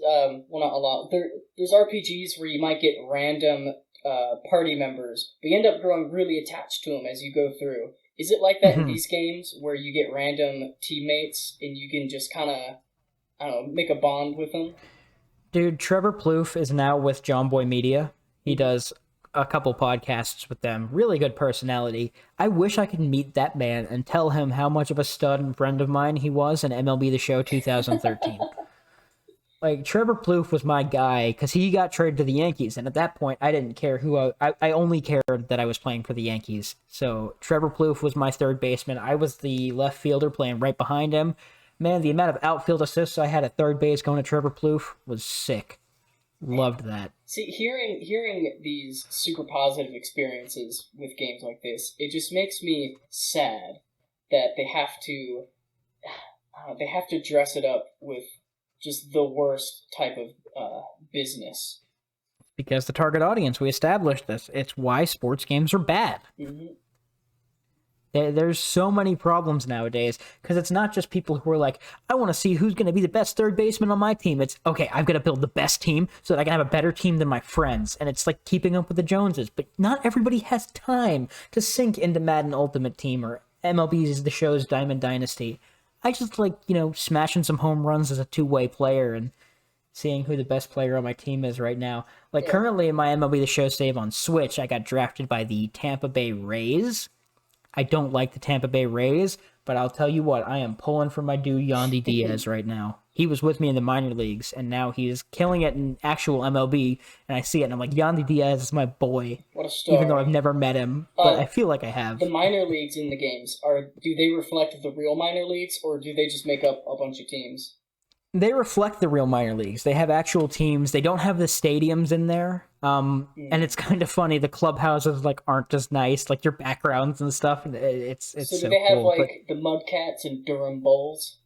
well, not a lot, there's RPGs where you might get random party members, but you end up growing really attached to them as you go through. Is it like that in these games where you get random teammates and you can just kind of, I don't know, make a bond with them? Dude, Trevor Plouffe is now with John Boy Media. He does a couple podcasts with them. Really good personality. I wish I could meet that man and tell him how much of a stud and friend of mine he was in MLB The Show 2013. Like, Trevor Plouffe was my guy because he got traded to the Yankees, and at that point, I didn't care who I only cared that I was playing for the Yankees. So Trevor Plouffe was my third baseman. I was the left fielder playing right behind him. Man, the amount of outfield assists I had at third base going to Trevor Plouffe was sick. Loved that. See, hearing these super positive experiences with games like this, it just makes me sad that they have to dress it up with just the worst type of business. Because the target audience, we established this. It's why sports games are bad. Mm-hmm. There's so many problems nowadays because it's not just people who are like, I want to see who's going to be the best third baseman on my team. It's, okay, I've got to build the best team so that I can have a better team than my friends. And it's like keeping up with the Joneses. But not everybody has time to sink into Madden Ultimate Team or MLB's The Show's Diamond Dynasty. I just like, smashing some home runs as a two-way player and seeing who the best player on my team is right now. Like, Yeah. currently in my MLB The Show save on Switch, I got drafted by the Tampa Bay Rays. I don't like the Tampa Bay Rays, but I'll tell you what, I am pulling for my dude Yandy Diaz right now. He was with me in the minor leagues, and now he's killing it in actual MLB, and I see it, and I'm like, Yandy Diaz is my boy. What a star. Even though I've never met him, but I feel like I have. The minor leagues in the games, do they reflect the real minor leagues, or do they just make up a bunch of teams? They reflect the real minor leagues. They have actual teams. They don't have the stadiums in there. And it's kind of funny. The clubhouses like aren't as nice, like your backgrounds and stuff. It's So so do they have cool. like the Mudcats and Durham Bulls?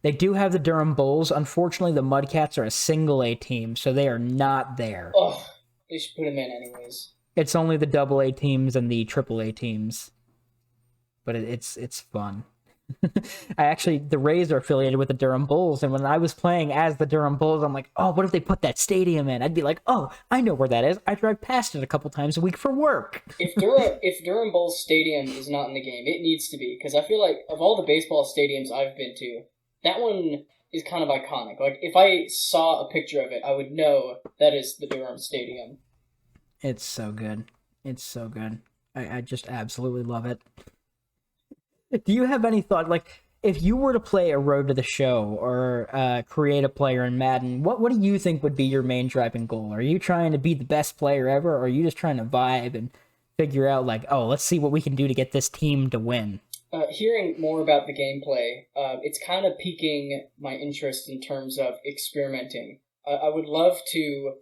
They do have the Durham Bulls. Unfortunately, the Mudcats are a single A team, so they are not there. Oh, they should put them in anyways. It's only the double A teams and the triple A teams. But it's fun. The Rays are affiliated with the Durham Bulls, and when I was playing as the Durham Bulls, I'm like, oh, what if they put that stadium in? I'd be like, oh, I know where that is. I drive past it a couple times a week for work. If Durham Bulls Stadium is not in the game, it needs to be, because I feel like of all the baseball stadiums I've been to, that one is kind of iconic. Like, if I saw a picture of it, I would know that is the Durham Stadium. It's so good. It's so good. I just absolutely love it. Do you have any thought, like, if you were to play a Road to the Show or create a player in Madden, what do you think would be your main driving goal? Are you trying to be the best player ever, or are you just trying to vibe and figure out, like, oh, let's see what we can do to get this team to win? Hearing more about the gameplay, it's kind of piquing my interest in terms of experimenting. I would love to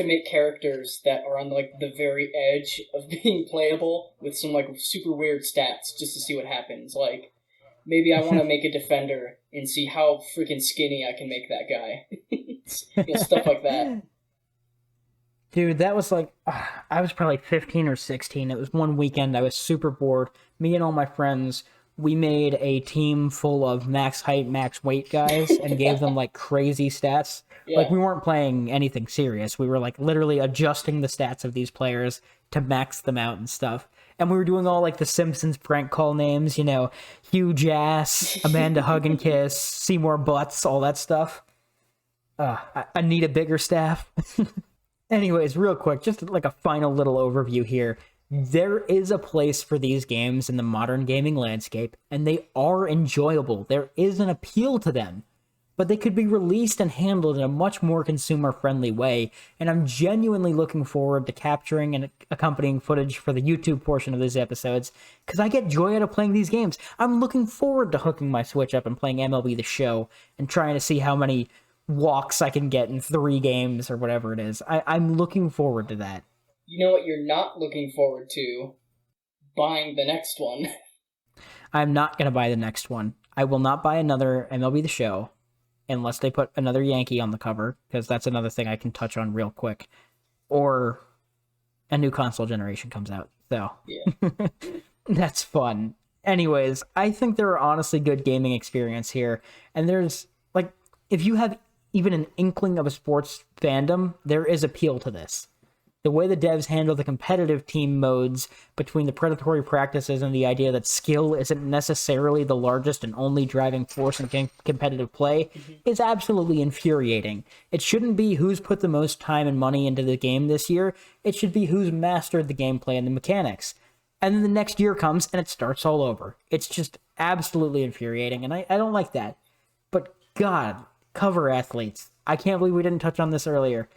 make characters that are on like the very edge of being playable with some like super weird stats just to see what happens. Like, maybe I want to make a defender and see how freaking skinny I can make that guy. Stuff like that. Dude, that was like, I was probably 15 or 16. It was one weekend. I was super bored. Me and all my friends, we made a team full of max height, max weight guys and gave them like crazy stats. Yeah. Like, we weren't playing anything serious. We were like literally adjusting the stats of these players to max them out and stuff. And we were doing all like the Simpsons prank call names, Huge Ass, Amanda Hug and Kiss, Seymour Butts, all that stuff. I need a bigger staff. Anyways, real quick, just like a final little overview here. There is a place for these games in the modern gaming landscape, and they are enjoyable. There is an appeal to them, but they could be released and handled in a much more consumer-friendly way, and I'm genuinely looking forward to capturing and accompanying footage for the YouTube portion of these episodes, because I get joy out of playing these games. I'm looking forward to hooking my Switch up and playing MLB The Show, and trying to see how many walks I can get in 3 games, or whatever it is. I'm looking forward to that. You know what you're not looking forward to? Buying the next one. I'm not going to buy the next one. I will not buy another MLB The Show unless they put another Yankee on the cover, because that's another thing I can touch on real quick. Or a new console generation comes out. So, yeah. That's fun. Anyways, I think there are honestly good gaming experience here. And there's, like, if you have even an inkling of a sports fandom, there is appeal to this. The way the devs handle the competitive team modes between the predatory practices and the idea that skill isn't necessarily the largest and only driving force in competitive play is absolutely infuriating. It shouldn't be who's put the most time and money into the game this year. It should be who's mastered the gameplay and the mechanics. And then the next year comes and it starts all over. It's just absolutely infuriating, and I don't like that. But God, cover athletes. I can't believe we didn't touch on this earlier.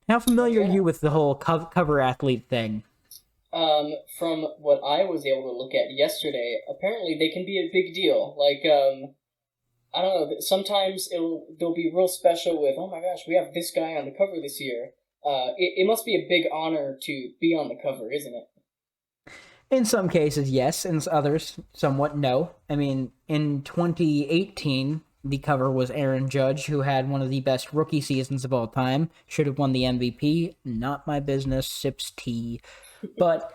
How familiar are you with the whole cover athlete thing? From what I was able to look at yesterday, apparently they can be a big deal. Like, I don't know, sometimes they'll be real special with, oh my gosh, we have this guy on the cover this year. It must be a big honor to be on the cover, isn't it? In some cases, yes. In others, somewhat no. I mean, in 2018... the cover was Aaron Judge, who had one of the best rookie seasons of all time. Should have won the MVP. Not my business. Sips tea. But,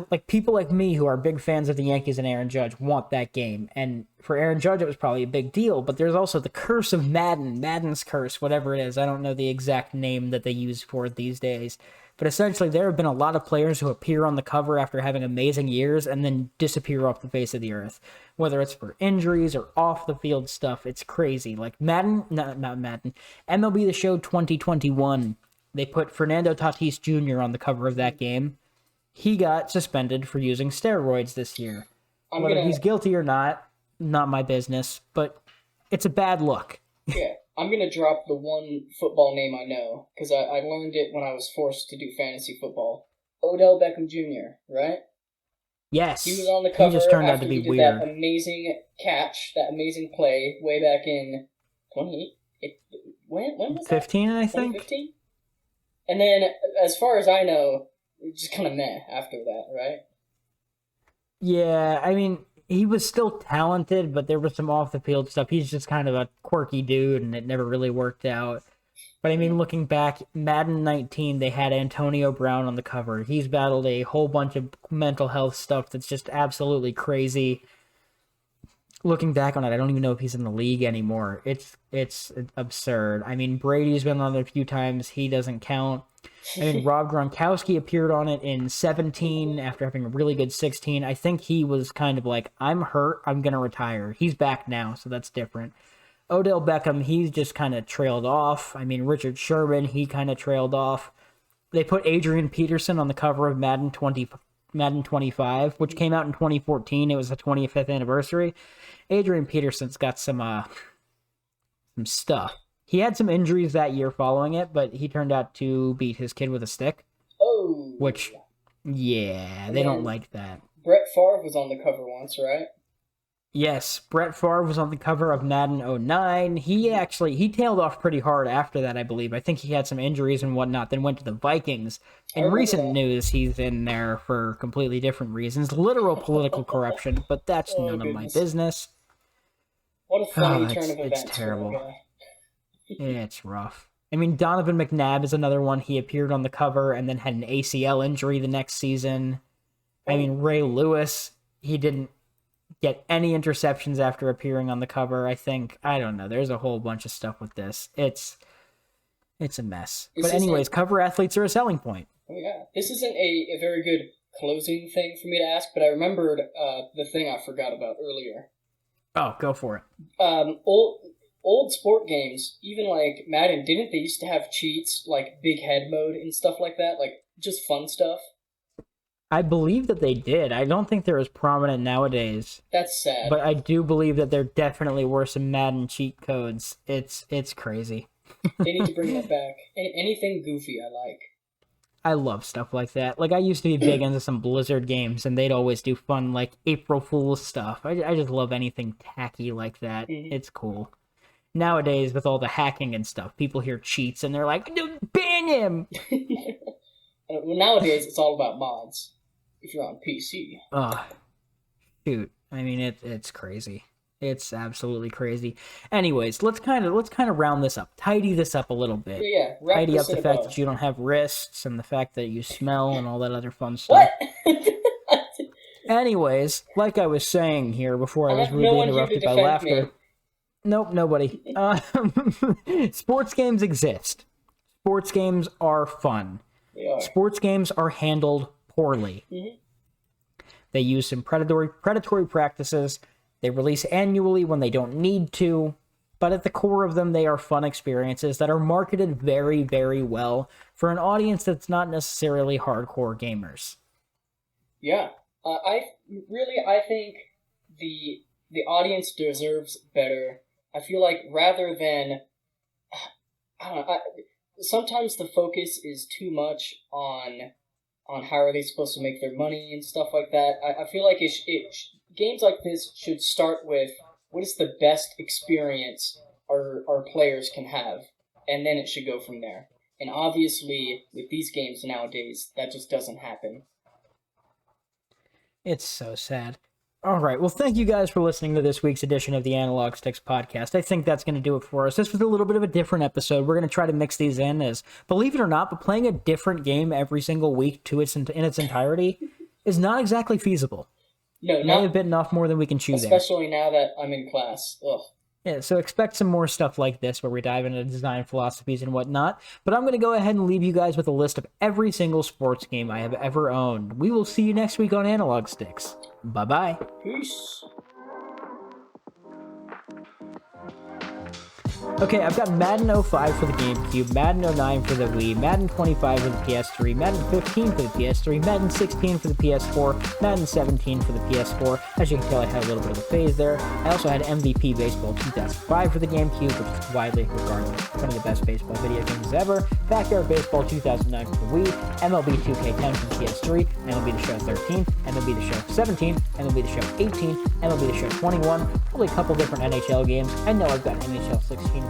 like, people like me who are big fans of the Yankees and Aaron Judge want that game. And for Aaron Judge, it was probably a big deal. But there's also the curse of Madden. Madden's curse, whatever it is. I don't know the exact name that they use for it these days. But essentially, there have been a lot of players who appear on the cover after having amazing years and then disappear off the face of the earth. Whether it's for injuries or off-the-field stuff, it's crazy. Like Madden, not Madden, MLB The Show 2021, they put Fernando Tatis Jr. on the cover of that game. He got suspended for using steroids this year. Whether he's guilty or not my business, but it's a bad look. Yeah, I'm going to drop the one football name I know, because I learned it when I was forced to do fantasy football. Odell Beckham Jr., right? Yes. He was on the cover he just turned after out to be he did weird. that amazing catch, that amazing play, way back in 20... When was 15, that? I think? 2015? And then, as far as I know, just kind of meh after that, right? Yeah, I mean, he was still talented, but there was some off-the-field stuff. He's just kind of a quirky dude, and it never really worked out. But I mean, looking back, Madden 19, they had Antonio Brown on the cover. He's battled a whole bunch of mental health stuff that's just absolutely crazy. Looking back on it, I don't even know if he's in the league anymore. It's absurd. I mean, Brady's been on it a few times. He doesn't count. I mean, Rob Gronkowski appeared on it in 17 after having a really good 16. I think he was kind of like, I'm hurt, I'm going to retire. He's back now, so that's different. Odell Beckham, he's just kind of trailed off. I mean, Richard Sherman, he kind of trailed off. They put Adrian Peterson on the cover of Madden 25, which came out in 2014. It was the 25th anniversary. Adrian Peterson's got some stuff. He had some injuries that year following it, but he turned out to beat his kid with a stick. Oh. Which, yeah, they don't like that. Brett Favre was on the cover once, right? Yes, Brett Favre was on the cover of Madden 09. He tailed off pretty hard after that, I believe. I think he had some injuries and whatnot, then went to the Vikings. In recent news, he's in there for completely different reasons. Literal political corruption, but that's none of my business. What a funny turn of events. It's terrible. It's rough. I mean, Donovan McNabb is another one. He appeared on the cover and then had an ACL injury the next season. I mean, Ray Lewis, he didn't get any interceptions after appearing on the cover, I think. I don't know. There's a whole bunch of stuff with this. It's a mess. But anyways, cover athletes are a selling point. Oh, yeah. This isn't a very good closing thing for me to ask, but I remembered the thing I forgot about earlier. Oh, go for it. Old sport games, even like Madden, didn't they used to have cheats like big head mode and stuff like that? Like just fun stuff? I believe that they did. I don't think they're as prominent nowadays. That's sad. But I do believe that there definitely were some Madden cheat codes. It's crazy. They need to bring that back. Anything goofy I like. I love stuff like that. Like, I used to be big into some Blizzard games, and they'd always do fun, like, April Fool's stuff. I just love anything tacky like that. Mm-hmm. It's cool. Nowadays, with all the hacking and stuff, people hear cheats, and they're like, ban him! Well, nowadays, it's all about mods. If you're on PC. Shoot. I mean, it's crazy. It's absolutely crazy. Anyways, let's kind of round this up. Tidy this up a little bit. Yeah, tidy up the fact that you don't have wrists and the fact that you smell and all that other fun stuff. What? Anyways, like I was saying here before I was rudely interrupted by laughter. Me. Nope, nobody. Sports games exist. Sports games are fun. They are. Sports games are handled poorly. Mm-hmm. They use some predatory practices. They release annually when they don't need to, but at the core of them, they are fun experiences that are marketed very, very well for an audience that's not necessarily hardcore gamers. Yeah, I think the audience deserves better. I feel like rather than, I don't know, sometimes the focus is too much on how are they supposed to make their money and stuff like that. I feel like games like this should start with what is the best experience our players can have, and then it should go from there. And obviously, with these games nowadays, that just doesn't happen. It's so sad. All right, well, thank you guys for listening to this week's edition of the Analog Sticks podcast. I think that's going to do it for us. This was a little bit of a different episode. We're going to try to mix these in as, believe it or not, but playing a different game every single week in its entirety is not exactly feasible. No, may have bitten off more than we can chew especially now that I'm in class. Ugh. Yeah, so expect some more stuff like this where we dive into design philosophies and whatnot. But I'm going to go ahead and leave you guys with a list of every single sports game I have ever owned. We will see you next week on Analog Sticks. Bye-bye. Peace. Okay, I've got Madden 05 for the GameCube, Madden 09 for the Wii, Madden 25 for the PS3, Madden 15 for the PS3, Madden 16 for the PS4, Madden 17 for the PS4. As you can tell, I had a little bit of a phase there. I also had MVP Baseball 2005 for the GameCube, which is widely regarded as one of the best baseball video games ever, Backyard Baseball 2009 for the Wii, MLB 2K10 for the PS3, MLB The Show 13, MLB The Show 17, MLB The Show 18, MLB The Show 21, probably a couple different NHL games. I know I've got NHL 16